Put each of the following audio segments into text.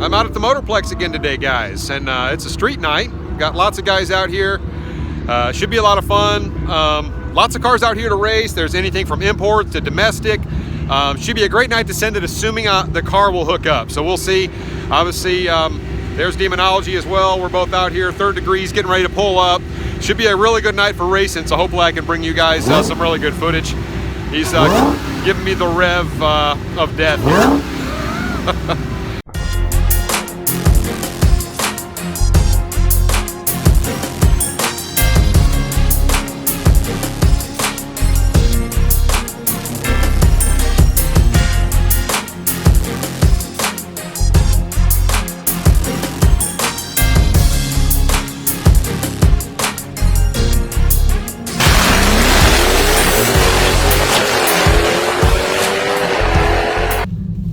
I'm out at the Motorplex again today, guys, and it's a street night. Got lots of guys out here. Should be a lot of fun. Lots of cars out here to race. There's anything from import to domestic. Should be a great night to send it, assuming the car will hook up. So we'll see. Obviously, there's Demonology as well. We're both out here, Third Degrees, getting ready to pull up. Should be a really good night for racing, so hopefully I can bring you guys some really good footage. He's giving me the rev of death here.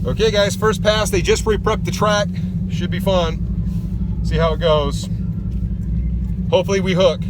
Okay guys, first pass, they just re-prepped the track. Should be fun. See how it goes. Hopefully we hook.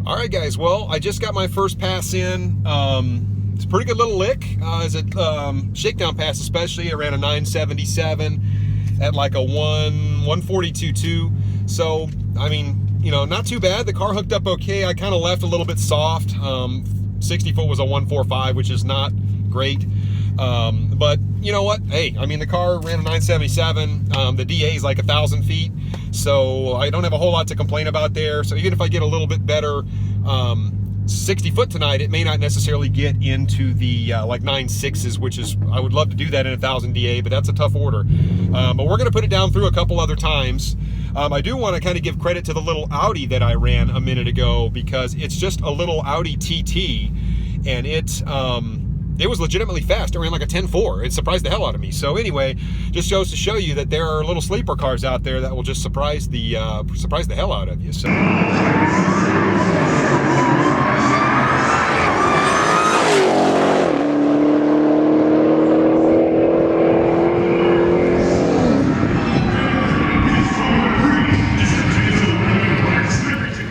Alright guys, well, I just got my first pass in. It's a pretty good little lick. As a shakedown pass especially, I ran a 977 at like a 142.2. So, I mean, you know, not too bad. The car hooked up okay. I kind of left a little bit soft. 60 foot was a 145, which is not great. But you know what? Hey, I mean, the car ran a 977. The DA is like 1,000 feet. So I don't have a whole lot to complain about there. So even if I get a little bit better 60 foot tonight, it may not necessarily get into the like 9.6s, which is, I would love to do that in 1,000 DA, but that's a tough order. But we're going to put it down through a couple other times. I do want to kind of give credit to the little Audi that I ran a minute ago, because it's just a little Audi TT, and it was legitimately fast. It ran like a 10.4. It surprised the hell out of me. So anyway, just goes to show you that there are little sleeper cars out there that will just surprise the hell out of you. So.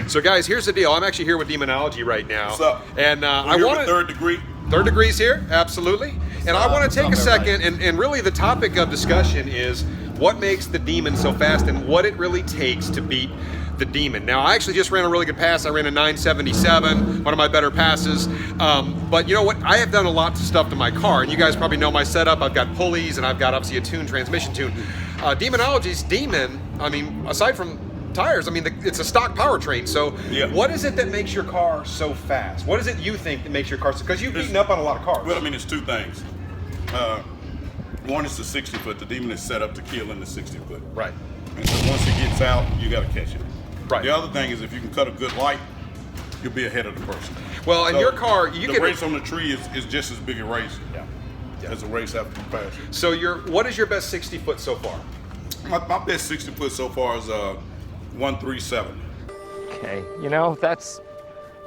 So guys, here's the deal. I'm actually here with Demonology right now. What's up? And I want to... Third Degree. Third Degrees here, absolutely. And I want to take a second, and really the topic of discussion is what makes the Demon so fast and what it really takes to beat the Demon. Now, I actually just ran a really good pass. I ran a 977, one of my better passes. But you know what? I have done a lot of stuff to my car, and you guys probably know my setup. I've got pulleys, and I've got obviously a tuned transmission tune. Demonology's Demon, I mean, aside from tires, I mean, it's a stock powertrain. So yeah. What is it that makes your car so fast? What is it you think that makes your car so, because you've beaten up on a lot of cars. Well, I mean, it's two things. One is the 60 foot. The Demon is set up to kill in the 60 foot. Right. And so once it gets out, you got to catch it. Right. The other thing is if you can cut a good light, you'll be ahead of the person. Well, in your car, you the race on the tree is just as big a race as a race after the pass. So what is your best 60 foot so far? My best 60 foot so far is 137. Okay, you know, that's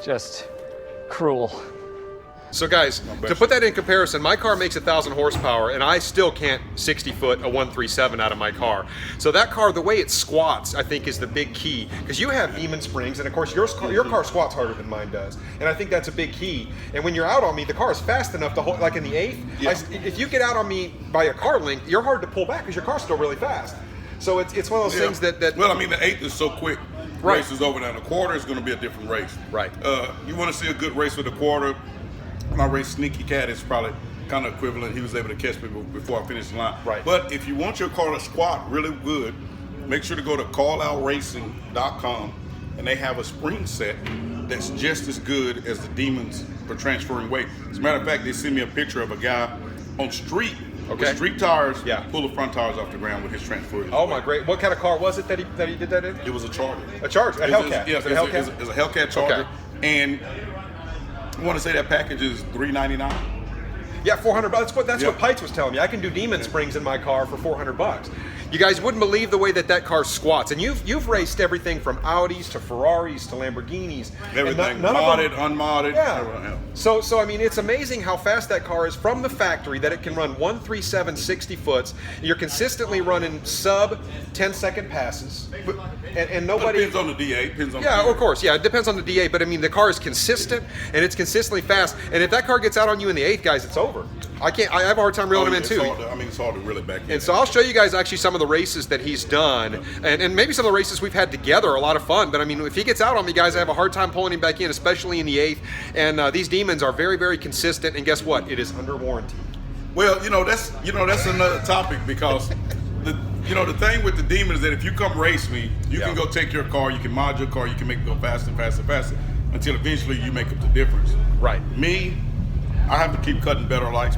just cruel. So guys, to put that in comparison, my car makes 1,000 horsepower and I still can't 60 foot a 137 out of my car. So that car, the way it squats, I think is the big key, because you have Demon springs, and of course your car squats harder than mine does. And I think that's a big key. And when you're out on me, the car is fast enough to hold, like in the eighth, if you get out on me by a car length, you're hard to pull back because your car's still really fast. So it's one of those things that... Well, I mean, the eighth is so quick. Right. Race is over now. The quarter is going to be a different race. Right. You want to see a good race with the quarter. My race Sneaky Cat is probably kind of equivalent. He was able to catch me before I finished the line. Right. But if you want your car to squat really good, make sure to go to calloutracing.com, and they have a spring set that's just as good as the Demons for transferring weight. As a matter of fact, they sent me a picture of a guy on street with street tires, pull the front tires off the ground with his transfer. Oh my great! What kind of car was it that he did that in? It was a Charger. A Charger, a hellcat. Yes, it's a hellcat Charger, and I want to say that package is $399. Yeah, $400. That's what Pikes was telling me. I can do Demon springs in my car for $400. You guys wouldn't believe the way that car squats. And you've raced everything from Audis to Ferraris to Lamborghinis. Everything, modded, unmodded. Yeah. So I mean, it's amazing how fast that car is from the factory, that it can run 137 60 foots. You're consistently running sub 10-second passes. And nobody... Depends on the DA. Of course. Yeah, it depends on the DA. But I mean, the car is consistent, and it's consistently fast. And if that car gets out on you in the 8th, guys, it's over. I have a hard time reeling him in too. It's hard to reel it back in. And so I'll show you guys actually some of the races that he's done, and maybe some of the races we've had together are a lot of fun. But I mean, if he gets out on me, guys, I have a hard time pulling him back in, especially in the 8th. And these Demons are very, very consistent. And guess what? It is under warranty. Well, that's another topic, because the thing with the Demon is that if you come race me, you can go take your car, you can mod your car, you can make it go faster and faster and faster until eventually you make up the difference. Right. Me, I have to keep cutting better lights,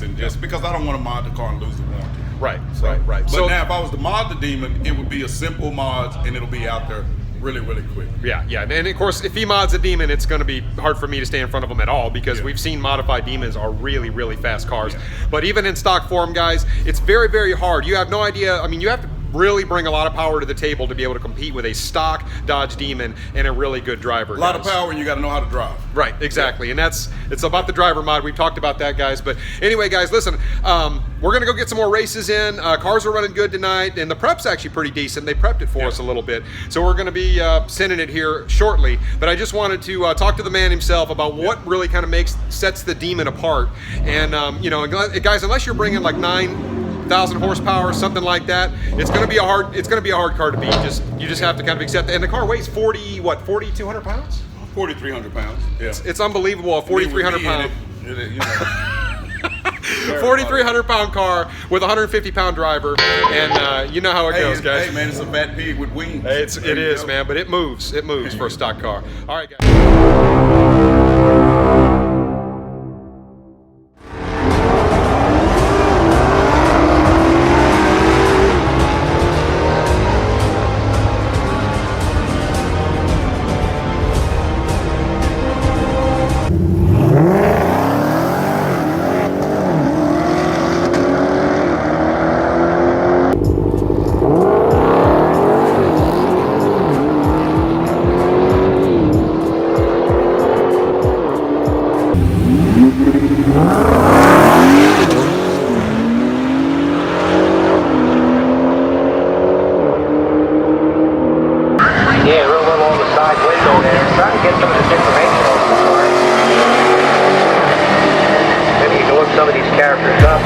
and just because I don't want to mod the car and lose the warranty. Right. But now, if I was to mod the Demon, it would be a simple mod, and it'll be out there really, really quick. Yeah. And of course, if he mods a Demon, it's going to be hard for me to stay in front of him at all, because we've seen modified Demons are really, really fast cars. Yeah. But even in stock form, guys, it's very, very hard. You have no idea. I mean, you have to really bring a lot of power to the table to be able to compete with a stock Dodge Demon and a really good driver. A lot of power, and you got to know how to drive. Right, exactly. And it's about the driver mod. We've talked about that, guys. But anyway, guys, listen, we're going to go get some more races in. Cars are running good tonight, and the prep's actually pretty decent. They prepped it for us a little bit. So we're going to be sending it here shortly. But I just wanted to talk to the man himself about what really kind of sets the Demon apart. And, guys, unless you're bringing like 9,000 horsepower, something like that, it's going to be a hard car to beat. You just have to kind of accept it. And the car weighs 4,200 pounds? 4,300 pounds. Yeah. It's unbelievable. A 4,300 pound. 4,300 pound car with a 150 pound driver, and you know how it goes, guys. Hey man, it's a fat pig with wings. It is, man, but it moves. It moves for a stock car. All right, guys. Some of these characters up.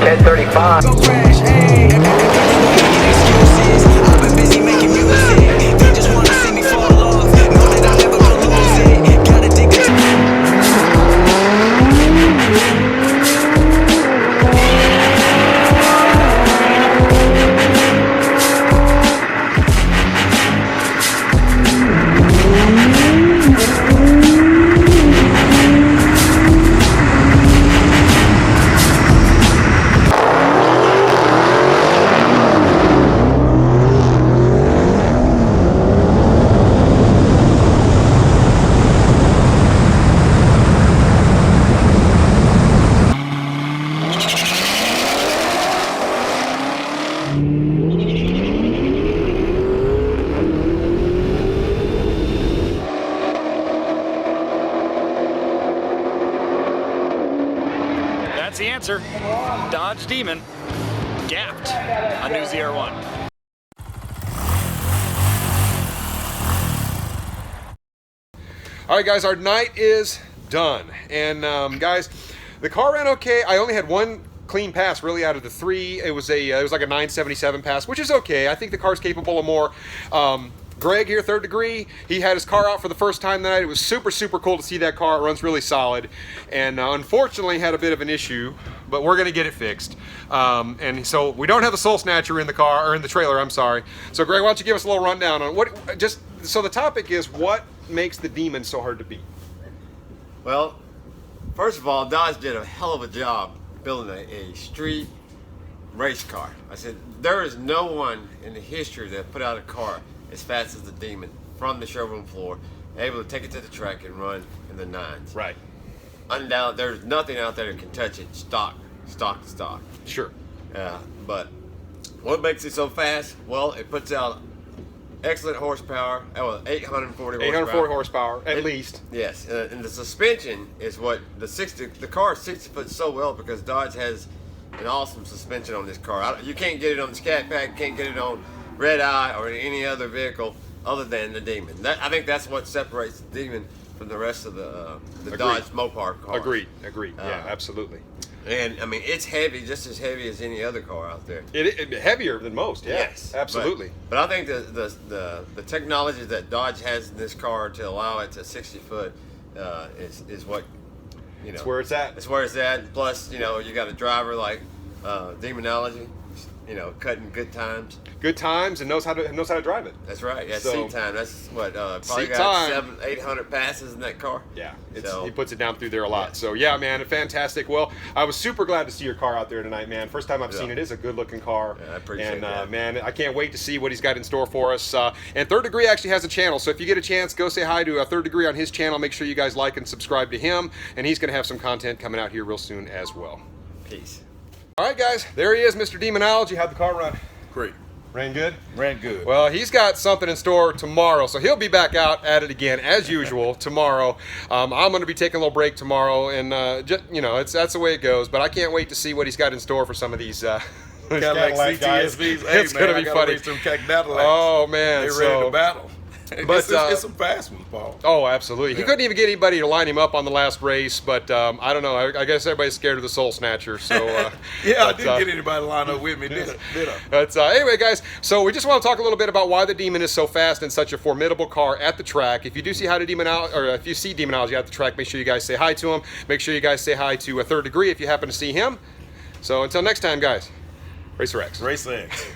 1035. Go crash, hey. Excuses. I've been busy making music. They just wanna see me fall off. Know that I never will lose it. Gotta dig it. That's the answer. Dodge Demon, gapped on new ZR1. All right, guys, our night is done. And guys, the car ran okay. I only had one clean pass really out of the three. It was like a 977 pass, which is okay. I think the car's capable of more. Greg here, Third Degree, he had his car out for the first time tonight. It was super, super cool to see that car. It runs really solid. And unfortunately had a bit of an issue, but we're gonna get it fixed. And so we don't have the Soul Snatcher in the car, or in the trailer, I'm sorry. So Greg, why don't you give us a little rundown on so the topic is what makes the Demon so hard to beat? Well, first of all, Dodge did a hell of a job building a street race car. I said, there is no one in the history that put out a car as fast as the Demon from the showroom floor, able to take it to the track and run in the 9s. Right. Undoubtedly, there's nothing out there that can touch it stock to stock. Sure. But what makes it so fast? Well, it puts out excellent horsepower. 840 horsepower. 840 horsepower, at least. Yes, and the suspension is what the car is 60 foot so well because Dodge has an awesome suspension on this car. You can't get it on the Scat Pack, can't get it on Red Eye or any other vehicle other than the Demon. I think that's what separates the Demon from the rest of the Dodge Mopar cars. Agreed. Yeah, absolutely. And I mean, it's heavy, just as heavy as any other car out there. It heavier than most. Yeah, yes, absolutely. But I think the technology that Dodge has in this car to allow it to 60 foot is what It's where it's at. It's where it's at. Plus, you got a driver like Demonology, cutting good times. Good times and knows how to drive it. That's right. Yeah, So- seat time. That's what probably Seat got time. 700-800 passes in that car. Yeah, So- he puts it down through there a lot. Yeah. So yeah, man, fantastic. Well, I was super glad to see your car out there tonight, man. First time I've seen it. It's a good looking car. Yeah, I appreciate and, that. man, I can't wait to see what he's got in store for us. And Third Degree actually has a channel, so if you get a chance, go say hi to Third Degree on his channel. Make sure you guys like and subscribe to him, and he's going to have some content coming out here real soon as well. Peace. All right, guys, there he is, Mr. Demonology. How'd the car run? Great. Ran good? Ran good. Well, he's got something in store tomorrow, so he'll be back out at it again as usual tomorrow. I'm going to be taking a little break tomorrow, and that's the way it goes. But I can't wait to see what he's got in store for some of these Cadillac guys. It's going to be funny. Some Cadillacs. Oh man, They're ready to battle. But, it's some fast ones, Paul. Oh, absolutely. He Yeah. couldn't even get anybody to line him up on the last race, but I don't know. I guess everybody's scared of the Soul Snatcher. So Yeah, I didn't get anybody to line up with me, did I? But anyway, guys, so we just want to talk a little bit about why the Demon is so fast and such a formidable car at the track. If you do see if you see Demonology at the track, make sure you guys say hi to him. Make sure you guys say hi to Third Degree if you happen to see him. So until next time, guys, Racer X. Race X.